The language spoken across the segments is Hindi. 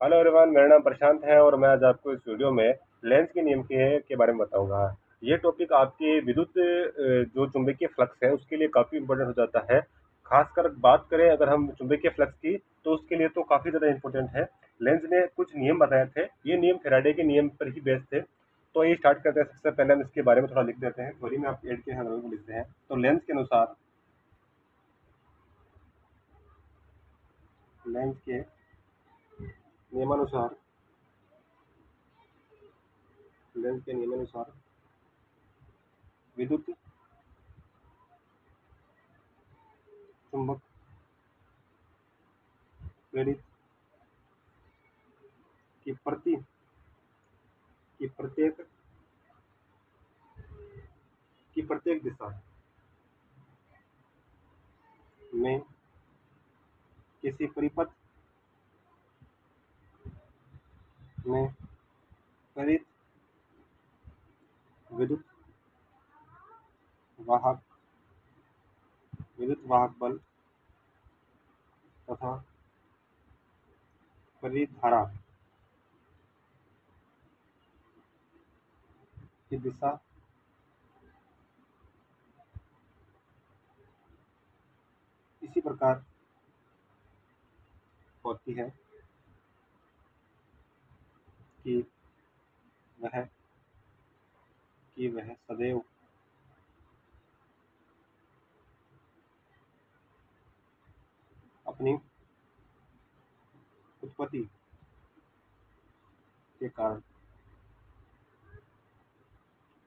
हेलो एवरीवन, मेरा नाम प्रशांत है और मैं आज आपको इस वीडियो में लेंस के नियम के बारे में बताऊंगा। ये टॉपिक आपके विद्युत जो चुंबकीय फ्लक्स है उसके लिए काफ़ी इंपॉर्टेंट हो जाता है। खासकर बात करें अगर हम चुंबकीय फ्लक्स की, तो उसके लिए तो काफ़ी ज़्यादा इंपॉर्टेंट है। लेंस ने कुछ नियम बताए थे, ये नियम फैराडे के नियम पर ही बेस्ड थे। तो ये स्टार्ट करते हैं। सबसे पहले हम इसके बारे में थोड़ा लिख देते हैं, थ्योरी में आप एड के हैं लिखते हैं। तो लेंस के अनुसार, लेंस के नियमानुसार लेंस के नियमानुसार विद्युत चुंबक प्रेरित की प्रति की प्रत्येक की प्रत्येक दिशा में किसी परिपथ में प्रेरित विद्युत वाहक विद्युत वाहक बल तथा प्रेरित धारा की दिशा इसी प्रकार होती है कि वह सदैव अपनी उत्पत्ति के कारण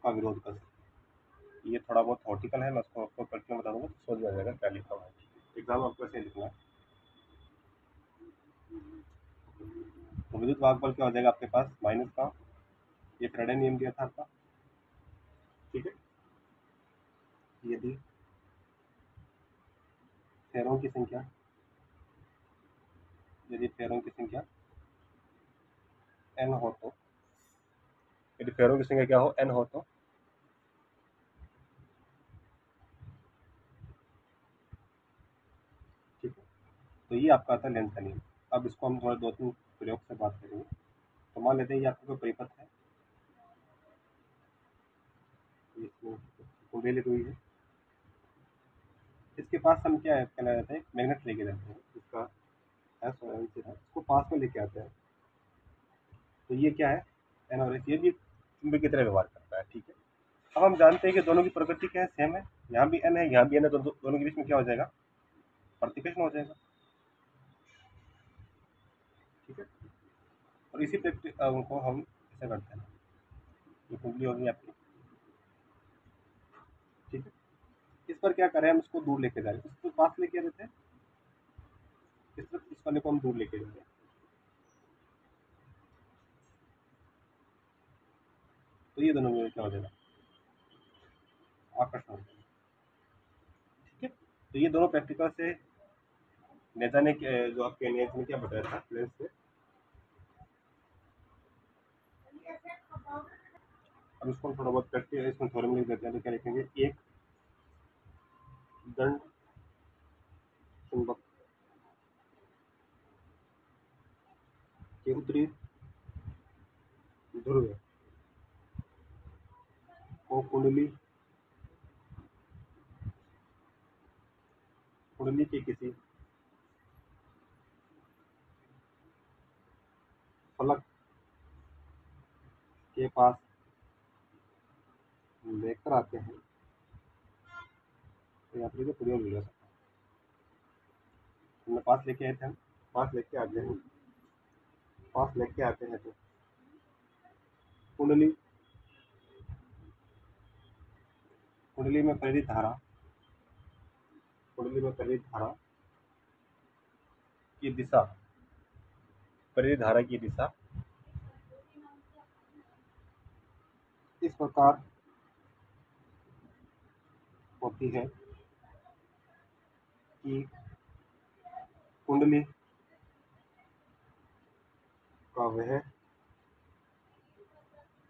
का विरोध कर सकती है। ये थोड़ा बहुत थॉटिकल है, मैं उसको आपको करके बता दूंगा तो समझ में आ जाएगा क्या लिखा हुआ है। एग्जाम आपको ऐसे लिखना है। तो विद्युत वाहक बल क्या हो जाएगा आपके पास, माइनस का, ये फ्रेडे नियम दिया था आपका, ठीक है। यदि फेरों की संख्या यदि फेरों की संख्या एन हो तो यदि फेरों की संख्या क्या हो, एन हो तो, ठीक है। तो ये आपका आता है लेंस का नियम। अब इसको हम थोड़ा दो तीन प्रयोग से बात करेंगे। तो मान लेते हैं ये आपका कोई परिपथ है, इसमें कुंडली लगी हुई है। इसके पास हम क्या कहना जाता है, मैग्नेट लेके जाते हैं, इसका एस और एन से है, इसको पास में लेके आते हैं। तो ये क्या है, एन और एस, ये भी चुंबक की तरह व्यवहार करता है, ठीक है। अब हम जानते हैं कि दोनों की प्रकृति क्या है, सेम है। यहाँ भी एन है, यहाँ भी एन है, तो दोनों के बीच में क्या हो जाएगा, प्रतिकर्षण हो जाएगा, ठीक है। और इसी प्रक्रिया को हम ऐसे करते हैं। ये कुंडली होगी आपकी, ठीक है। इस पर क्या करें, हम इसको दूर लेके जा रहे हैं, इसको पास लेके आ देते हैं, इस वाले को हम दूर लेके जा रहे हैं। तो ये दोनों में क्या हो जाएगा, आकर्षण हो जाएगा, ठीक है। तो ये दोनों प्रैक्टिकल से नेता ने जो आपके एनएच में क्या बताया था लेंस से। अब इसको थोड़ा बहुत प्रैक्टिस इसमें थोड़े में लिख देते हैं। तो क्या लिखेंगे, एक दंड चुंबक के उत्तरी ध्रुव को कुंडली के किसी फलक के पास लेकर आते हैं। तो यहाँ पर प्रयोग मिल सकता है, हमने पास लेके आए थे, हम पास लेके आते हैं, पास लेके आते हैं तो कुंडली कुंडली में प्रेरित धारा कुंडली में प्रेरित धारा की दिशा प्रेरित धारा की दिशा इस प्रकार होती है कि कुंडली का वह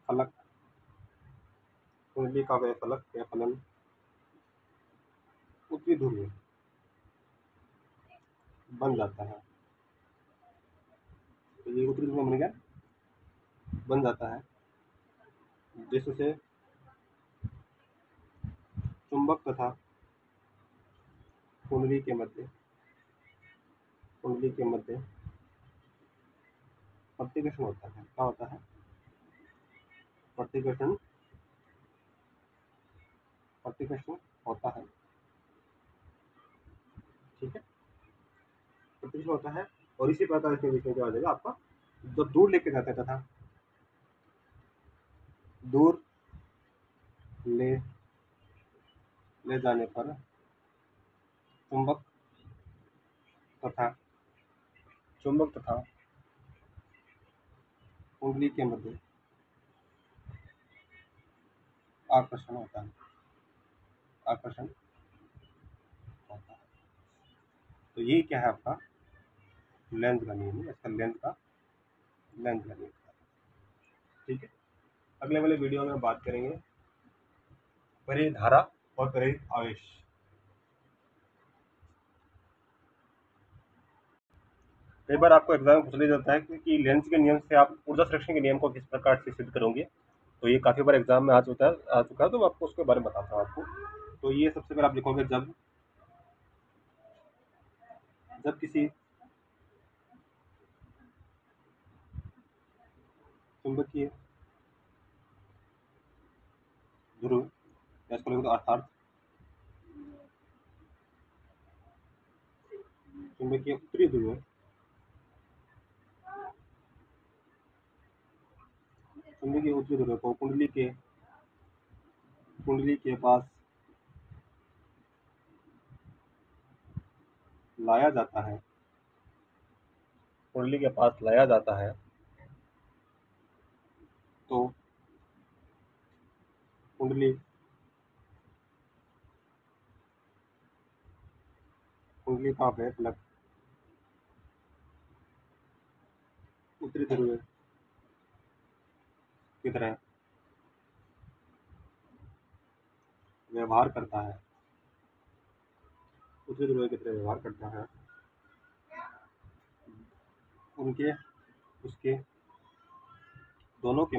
फलक कुंडली का वह फलक या फलन उत्तरी ध्रुव में बन जाता है। तो ये उत्तरी ध्रुव बन गया, बन जाता है, जिससे चुंबक तथा कुंडली के मध्य प्रतिकर्षण होता है। क्या होता है? प्रतिकर्षण प्रतिकर्षण होता है। ठीक है, प्रतिकर्षण होता है। और इसी प्रकार इसके बीच में क्या हो जाएगा आपका, जब दूर लेके जाते हैं तथा दूर ले ले जाने पर चुंबक तथा कुंडली के मध्य आकर्षण होता है। आकर्षण होता है। तो ये क्या है आपका लेंस का नियम है, इसका लेंस का नियम। ठीक है, अगले वाले वीडियो में बात करेंगे प्रेरित धारा और प्रेरित आवेश। कई बार आपको एग्जाम में पूछ लिया जाता है कि लेंस के नियम से आप ऊर्जा संरक्षण के नियम को किस प्रकार से सिद्ध करोगे। तो ये काफी बार एग्जाम में आ चुका है, तो मैं आपको उसके बारे में बताता हूँ आपको। तो ये सबसे पहले आप लिखोगे, जब किसी चुंबकीय ध्रुव या इसको लिखो तो अर्थात चुंबकीय उत्तरी ध्रुव को कुंडली के पास लाया जाता है। कुंडली के पास लाया जाता है तो कुंडली कुंडली का वैकल्पिक उत्तरी ध्रुव की तरह व्यवहार करता है। उत्तरी ध्रुव की तरह व्यवहार करता है। उनके उसके दोनों के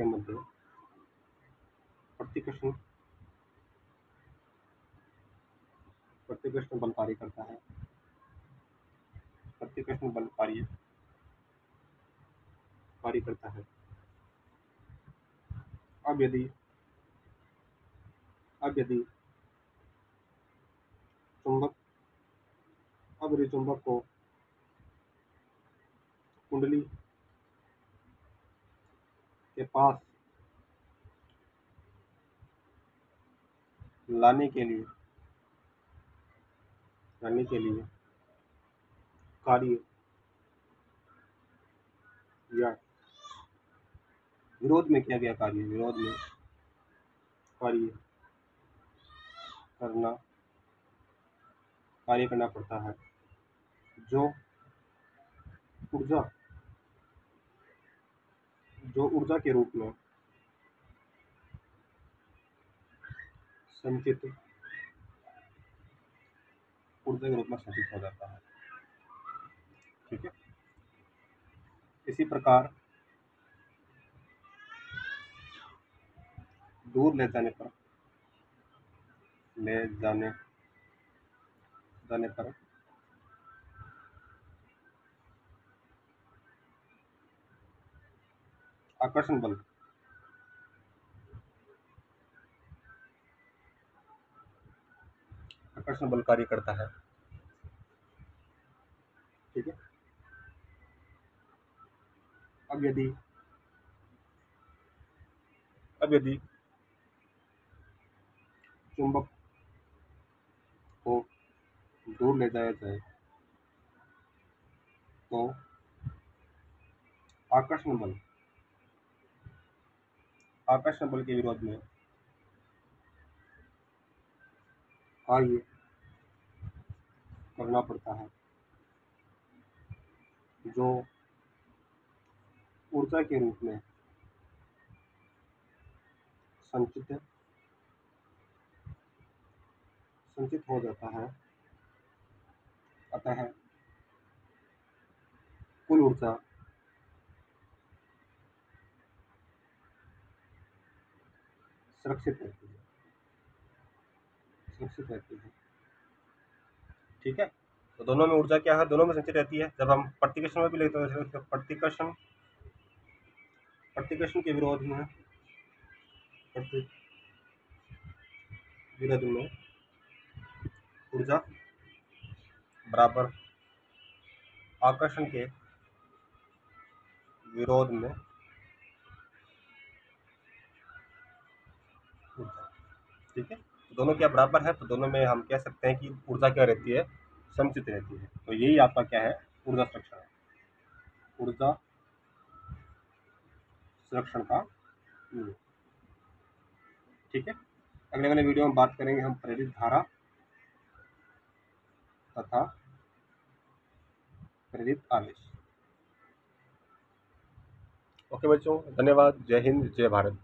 मध्य प्रतिकर्षण प्रतिकर्षण बल कार्य करता है। प्रतिकर्षण बल कार्य करता है। अब यदि अब यदि चुंबक अब यदि चुंबक को कुंडली के पास लाने के लिए कार्य या विरोध में किया गया कार्य करना कार्य करना पड़ता है, जो ऊर्जा ऊर्जा के रूप में संचित हो जाता है। ठीक है, इसी प्रकार दूर ले जाने पर आकर्षण बल कार्य करता है। ठीक है, अब यदि चुंबक को दूर ले जाया जाए तो आकर्षण बल के विरोध में कार्य करना पड़ता है, जो ऊर्जा के रूप में संचित हो जाता है। अतः कुल ऊर्जा सुरक्षित रहती है, सुरक्षित रहती है। ठीक है। तो दोनों में ऊर्जा क्या है, दोनों में संचित रहती है। जब हम प्रतिकर्षण में भी लेते हैं तो प्रतिकर्षण, प्रतिकर्षण के विरोध में, प्रति विरोध में ऊर्जा बराबर आकर्षण के विरोध में ऊर्जा। ठीक है। तो दोनों क्या बराबर है, तो दोनों में हम कह सकते हैं कि ऊर्जा क्या रहती है, संचित रहती है। तो यही आपका क्या है, ऊर्जा संरक्षण है, ऊर्जा संरक्षण का नियम। ठीक है। अगले वाले वीडियो में बात करेंगे हम प्रेरित धारा तथा प्रेरित आवेश। ओके बच्चों, धन्यवाद। जय हिंद, जय भारत।